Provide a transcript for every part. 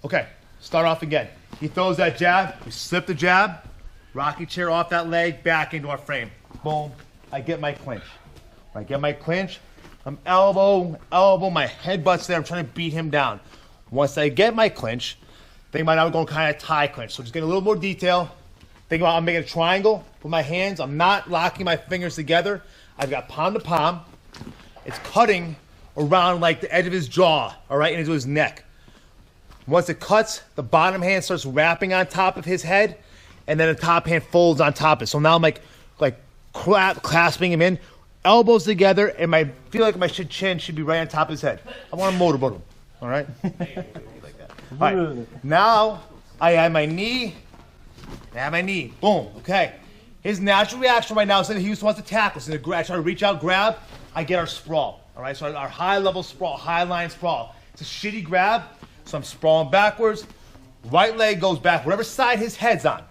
Okay, start off again. He throws that jab, we slip the jab, rocking chair off that leg, back into our frame. Boom, I get my clinch. When I get my clinch, I'm elbow, my headbutt's there, I'm trying to beat him down. Once I get my clinch, think about now we're going kind of tie clinch. So just get a little more detail. Think about I'm making a triangle with my hands. I'm not locking my fingers together. I've got palm to palm. It's cutting around like the edge of his jaw, all right, into his neck. Once it cuts, the bottom hand starts wrapping on top of his head, and then the top hand folds on top of it. So now I'm like clasping him in, elbows together, and I feel like my chin should be right on top of his head. I want to motorboat him, all right? Like that. All right, now I add my knee, boom, okay. His natural reaction right now is that he just wants to tackle. So I try to reach out, grab, I get our sprawl, all right? So our high level sprawl, high line sprawl. It's a shitty grab, so I'm sprawling backwards. Right leg goes back, whatever side his head's on.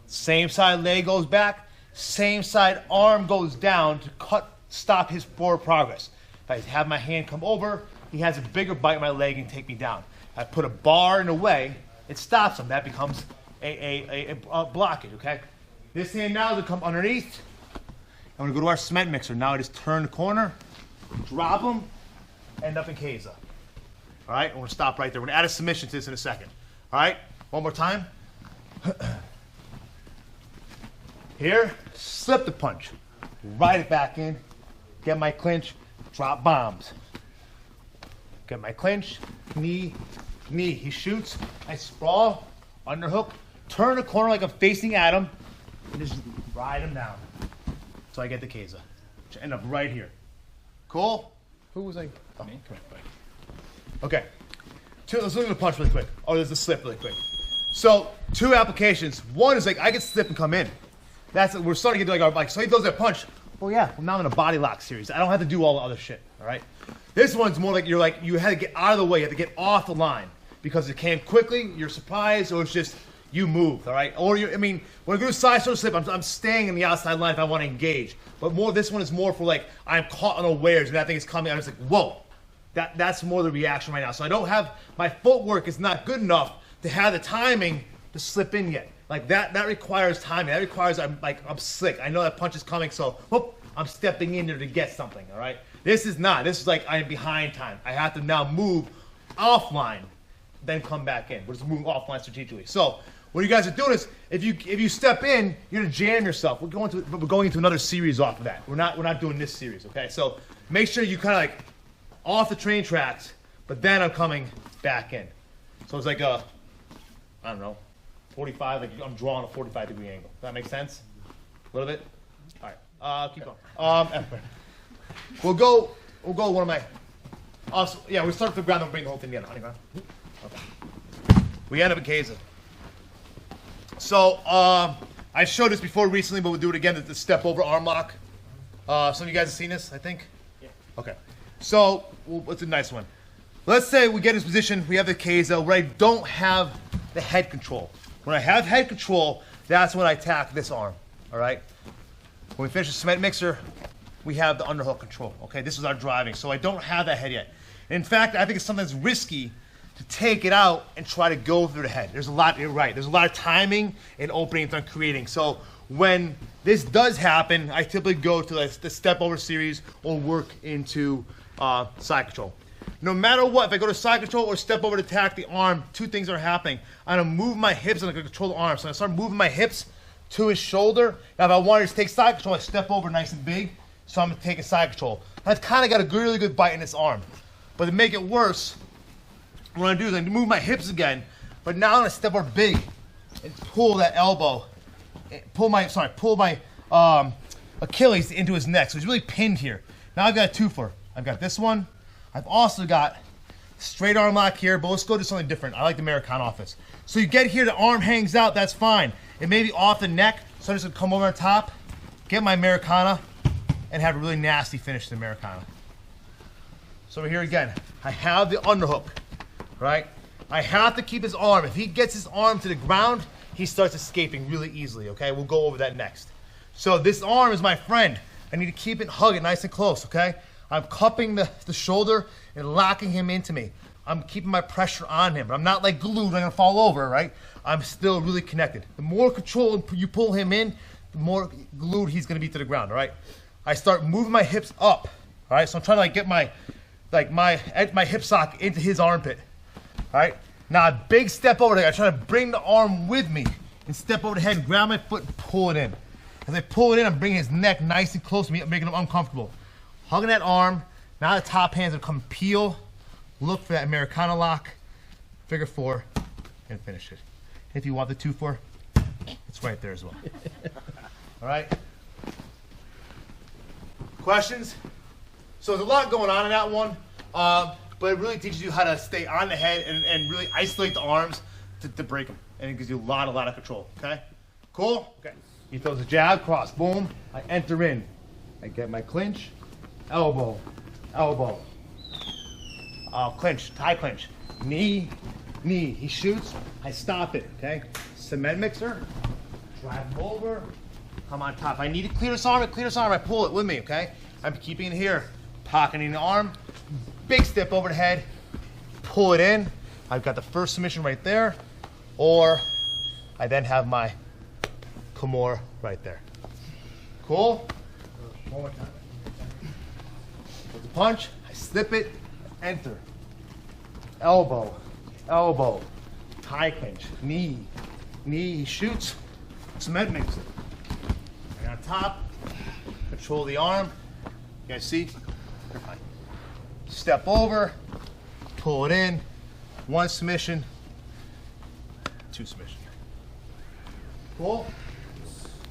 Same side leg goes back, same side arm goes down to stop his forward progress. If I have my hand come over, he has a bigger bite in my leg and take me down. I put a bar in the way, it stops him. That becomes a blockage, okay? This hand now is going to come underneath. I'm going to go to our cement mixer. Now I just turn the corner, drop him, end up in Keza. All right, we're going to stop right there. We're going to add a submission to this in a second. All right, one more time. Here, slip the punch. Ride it back in. Get my clinch, drop bombs. Get my clinch, knee. He shoots, I sprawl, underhook, turn the corner like I'm facing at him, and just ride him down. So I get the Keza, which end up right here. Cool? Who was like, oh, me? Come here, buddy. Okay, let's look at the punch really quick. Oh, there's the slip really quick. So, two applications. One is like, I can slip and come in. We're starting to get like our, so he throws that punch. Well, yeah, well, now I'm in a body lock series. I don't have to do all the other shit, all right? This one's more like you had to get out of the way, you have to get off the line because it came quickly, you're surprised, or it's just you moved, all right? Or when I go to side sort of slip, I'm staying in the outside line if I want to engage. But this one is more for like, I'm caught unawares and that thing is coming, I'm just like, whoa. That's more the reaction right now. So I don't have, my footwork is not good enough to have the timing to slip in yet. Like that requires timing. That requires, I'm slick. I know that punch is coming, so whoop, I'm stepping in there to get something, all right? This is not. This is like I'm behind time. I have to now move offline, then come back in. We're just moving offline strategically. So what you guys are doing is, if you step in, you're gonna jam yourself. We're going into another series off of that. We're not doing this series, okay? So make sure you kind of like off the train tracks, but then I'm coming back in. So it's like a, I don't know, 45. Like I'm drawing a 45-degree angle. Does that make sense? A little bit. All right. Keep going. We'll go one of my, yeah, we start with the ground and bring the whole thing together. On the ground. Okay. We end up in Keza. So, I showed this before recently, but we'll do it again, the step over arm lock. Some of you guys have seen this, I think? Yeah. Okay. So, what's a nice one? Let's say we get in this position, we have the Keza, where I don't have the head control. When I have head control, that's when I attack this arm, all right? When we finish the cement mixer, we have the underhook control, okay? This is our driving, so I don't have that head yet. In fact, I think it's something that's risky to take it out and try to go through the head. There's a lot, you're right, there's a lot of timing and openings I'm creating. So when this does happen, I typically go to the step over series or work into side control. No matter what, if I go to side control or step over to attack the arm, two things are happening. I'm gonna move my hips and I'm gonna control the arm. So I start moving my hips to his shoulder. Now if I wanted to take side control, I step over nice and big. So I'm taking side control. I've kind of got a really good bite in this arm. But to make it worse, what I'm gonna do is I'm gonna move my hips again, but now I'm gonna step over big and pull that elbow, pull my Achilles into his neck. So he's really pinned here. Now I've got a twofer. I've got this one. I've also got straight arm lock here, but let's go to something different. I like the Americana office. So you get here, the arm hangs out, that's fine. It may be off the neck, so I'm just gonna come over on top, get my Americana, and have a really nasty finish to the Americana. So here again, I have the underhook, right? I have to keep his arm. If he gets his arm to the ground, he starts escaping really easily, okay? We'll go over that next. So this arm is my friend. I need to keep it, hug it nice and close, okay? I'm cupping the shoulder and locking him into me. I'm keeping my pressure on him, but I'm not like glued, I'm gonna fall over, right? I'm still really connected. The more control you pull him in, the more glued he's gonna be to the ground, all right? I start moving my hips up, all right? So I'm trying to like get my hip socket into his armpit, all right? Now a big step over there, I try to bring the arm with me and step over the head and grab my foot and pull it in. As I pull it in, I'm bringing his neck nice and close to me, making him uncomfortable. Hugging that arm, now the top hands will come peel, look for that Americana lock, figure 4, and finish it. If you want the 2-4, it's right there as well. All right? Questions? So there's a lot going on in that one, but it really teaches you how to stay on the head and really isolate the arms to break them. And it gives you a lot of control, okay? Cool? Okay. He throws a jab, cross, boom. I enter in. I get my clinch, elbow, elbow. Clinch, tie clinch, knee, knee. He shoots, I stop it, okay? Cement mixer, drive him over, come on top. I need to clear this arm, I pull it with me, okay? I'm keeping it here, pocketing the arm, big step over the head, pull it in. I've got the first submission right there, or I then have my Kimura right there. Cool? One more time. With the punch, I slip it, enter. Elbow, elbow, tie clinch, knee, knee, he shoots, cement mixer. And on top, control the arm. You guys see? Step over, pull it in, 1 submission, 2 submission. Cool?